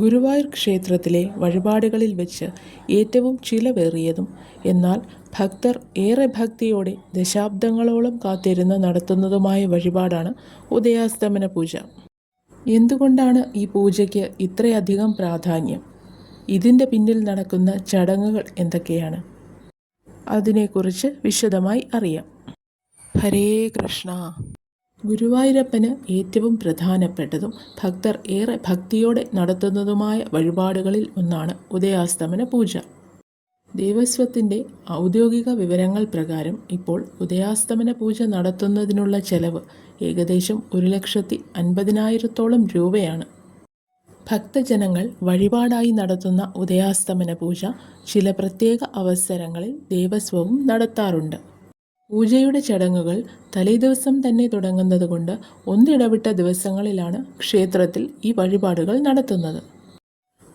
ഗുരുവായൂർ ക്ഷേത്രത്തിലെ വഴിപാടുകളിൽ വെച്ച് ഏറ്റവും ചിലവേറിയതും എന്നാൽ ഭക്തർ ഏറെ ഭക്തിയോടെ ദശാബ്ദങ്ങളോളം കാത്തിരുന്ന് നടത്തുന്നതുമായ വഴിപാടാണ് ഉദയാസ്തമന പൂജ. എന്തുകൊണ്ടാണ് ഈ പൂജയ്ക്ക് ഇത്രയധികം പ്രാധാന്യം? ഇതിൻ്റെ പിന്നിൽ നടക്കുന്ന ചടങ്ങുകൾ എന്തൊക്കെയാണ്? അതിനെക്കുറിച്ച് വിശദമായി അറിയാം. ഹരേ കൃഷ്ണ. ഗുരുവായൂരപ്പന് ഏറ്റവും പ്രധാനപ്പെട്ടതും ഭക്തർ ഏറെ ഭക്തിയോടെ നടത്തുന്നതുമായ വഴിപാടുകളിൽ ഒന്നാണ് ഉദയാസ്തമന പൂജ. ദേവസ്വത്തിൻ്റെ ഔദ്യോഗിക വിവരങ്ങൾ പ്രകാരം ഇപ്പോൾ ഉദയാസ്തമന പൂജ നടത്തുന്നതിനുള്ള ചെലവ് ഏകദേശം 1,50,000-ഓളം രൂപയാണ്. ഭക്തജനങ്ങൾ വഴിപാടായി നടത്തുന്ന ഉദയാസ്തമന പൂജ ചില പ്രത്യേക അവസരങ്ങളിൽ ദേവസ്വവും നടത്താറുണ്ട്. പൂജയുടെ ചടങ്ങുകൾ തലേദിവസം തന്നെ തുടങ്ങുന്നതുകൊണ്ട് ഒന്നിടവിട്ട ദിവസങ്ങളിലാണ് ക്ഷേത്രത്തിൽ ഈ വഴിപാടുകൾ നടത്തുന്നത്.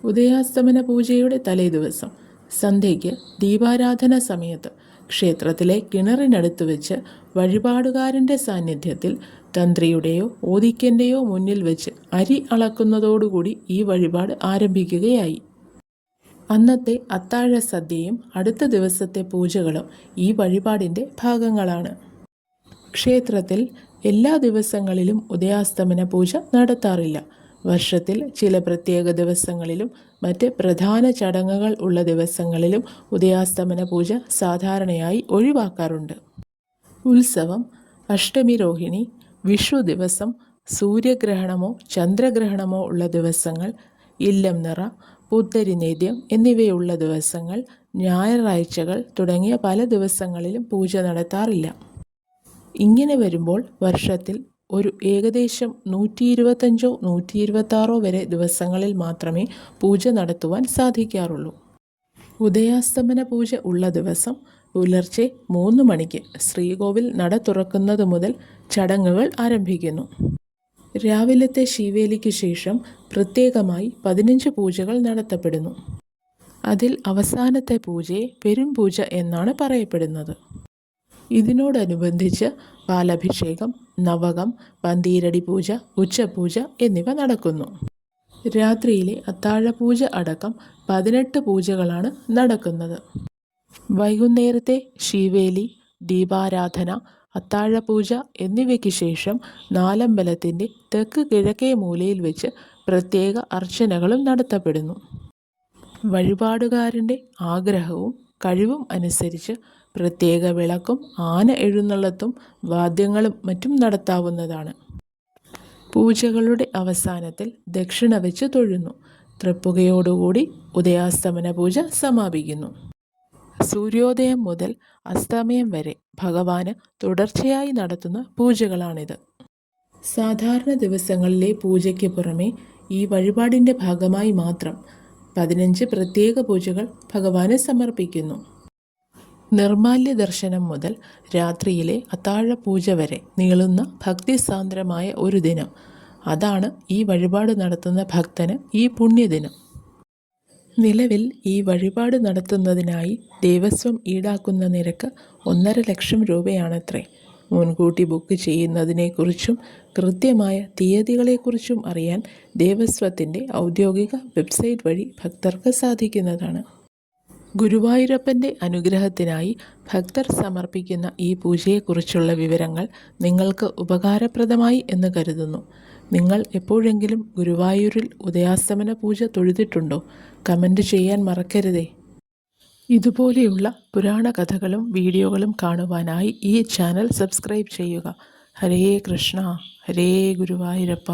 ഉദയാസ്തമന പൂജയുടെ തലേദിവസം സന്ധ്യയ്ക്ക് ദീപാരാധന സമയത്ത് ക്ഷേത്രത്തിലെ കിണറിനടുത്ത് വെച്ച് വഴിപാടുകാരൻ്റെ സാന്നിധ്യത്തിൽ തന്ത്രിയുടെയോ ഓദിക്കൻ്റെയോ മുന്നിൽ വെച്ച് അരി അളക്കുന്നതോടുകൂടി ഈ വഴിപാട് ആരംഭിക്കുകയായി. അന്നത്തെ അത്താഴ സദ്യയും അടുത്ത ദിവസത്തെ പൂജകളും ഈ വഴിപാടിൻ്റെ ഭാഗങ്ങളാണ്. ക്ഷേത്രത്തിൽ എല്ലാ ദിവസങ്ങളിലും ഉദയാസ്തമന പൂജ നടത്താറില്ല. വർഷത്തിൽ ചില പ്രത്യേക ദിവസങ്ങളിലും മറ്റ് പ്രധാന ചടങ്ങുകൾ ഉള്ള ദിവസങ്ങളിലും ഉദയാസ്തമന പൂജ സാധാരണയായി ഒഴിവാക്കാറുണ്ട്. ഉത്സവം, അഷ്ടമി രോഹിണി, വിഷു ദിവസം, സൂര്യഗ്രഹണമോ ചന്ദ്രഗ്രഹണമോ ഉള്ള ദിവസങ്ങൾ, ഇല്ലം നിറ, പുത്തരി നേദ്യം എന്നിവയുള്ള ദിവസങ്ങൾ, ഞായറാഴ്ചകൾ തുടങ്ങിയ പല ദിവസങ്ങളിലും പൂജ നടത്താറില്ല. ഇങ്ങനെ വരുമ്പോൾ വർഷത്തിൽ ഒരു ഏകദേശം 125-126 വരെ ദിവസങ്ങളിൽ മാത്രമേ പൂജ നടത്തുവാൻ സാധിക്കാറുള്ളൂ. ഉദയാസ്തമന പൂജ ഉള്ള ദിവസം പുലർച്ചെ 3 മണിക്ക് ശ്രീകോവിൽ നട തുറക്കുന്നത് മുതൽ ചടങ്ങുകൾ ആരംഭിക്കുന്നു. രാവിലത്തെ ശീവേലിക്ക് ശേഷം പ്രത്യേകമായി 15 പൂജകൾ നടത്തപ്പെടുന്നു. അതിൽ അവസാനത്തെ പൂജയെ പെരുംപൂജ എന്നാണ് പറയപ്പെടുന്നത്. ഇതിനോടനുബന്ധിച്ച് പാലഭിഷേകം, നവകം, പന്തീരടി പൂജ, ഉച്ചപൂജ എന്നിവ നടക്കുന്നു. രാത്രിയിലെ അത്താഴപൂജ അടക്കം 18 പൂജകളാണ് നടക്കുന്നത്. വൈകുന്നേരത്തെ ശീവേലി, ദീപാരാധന, അത്താഴപൂജ എന്നിവയ്ക്ക് ശേഷം നാലമ്പലത്തിൻ്റെ തെക്ക് കിഴക്കേ മൂലയിൽ വെച്ച് പ്രത്യേക അർച്ചനകളും നടത്തപ്പെടുന്നു. വഴിപാടുകാരൻ്റെ ആഗ്രഹവും കഴിവും അനുസരിച്ച് പ്രത്യേക വിളക്കും ആന എഴുന്നള്ളത്തും വാദ്യങ്ങളും മറ്റും നടത്താവുന്നതാണ്. പൂജകളുടെ അവസാനത്തിൽ ദക്ഷിണ വെച്ച് തൊഴുന്നു. തൃപ്പുകയോടുകൂടി ഉദയാസ്തമന പൂജ സമാപിക്കുന്നു. സൂര്യോദയം മുതൽ അസ്തമയം വരെ ഭഗവാന് തുടർച്ചയായി നടത്തുന്ന പൂജകളാണിത്. സാധാരണ ദിവസങ്ങളിലെ പൂജയ്ക്ക് പുറമെ ഈ വഴിപാടിൻ്റെ ഭാഗമായി മാത്രം 15 പ്രത്യേക പൂജകൾ ഭഗവാന് സമർപ്പിക്കുന്നു. നിർമാല്യ ദർശനം മുതൽ രാത്രിയിലെ അത്താഴ പൂജ വരെ നീളുന്ന ഭക്തിസാന്ദ്രമായ ഒരു ദിനം. അതാണ് ഈ വഴിപാട് നടത്തുന്ന ഭക്തന് ഈ പുണ്യദിനം. നിലവിൽ ഈ വഴിപാട് നടത്തുന്നതിനായി ദേവസ്വം ഈടാക്കുന്ന നിരക്ക് 1.5 ലക്ഷം രൂപയാണത്രേ. മുൻകൂട്ടി ബുക്ക് ചെയ്യുന്നതിനെക്കുറിച്ചും കൃത്യമായ തീയതികളെക്കുറിച്ചും അറിയാൻ ദേവസ്വത്തിൻ്റെ ഔദ്യോഗിക വെബ്സൈറ്റ് വഴി ഭക്തർക്ക് സാധിക്കുന്നതാണ്. ഗുരുവായൂരപ്പൻ്റെ അനുഗ്രഹത്തിനായി ഭക്തർ സമർപ്പിക്കുന്ന ഈ പൂജയെക്കുറിച്ചുള്ള വിവരങ്ങൾ നിങ്ങൾക്ക് ഉപകാരപ്രദമായി എന്ന് കരുതുന്നു. നിങ്ങൾ എപ്പോഴെങ്കിലും ഗുരുവായൂരിൽ ഉദയാസ്തമന പൂജ തൊഴുതിട്ടുണ്ടോ? കമൻറ്റ് ചെയ്യാൻ മറക്കരുതേ. ഇതുപോലെയുള്ള പുരാണ കഥകളും വീഡിയോകളും കാണുവാനായി ഈ ചാനൽ സബ്സ്ക്രൈബ് ചെയ്യുക. ഹരേ കൃഷ്ണ. ഹരേ ഗുരുവായൂരപ്പ.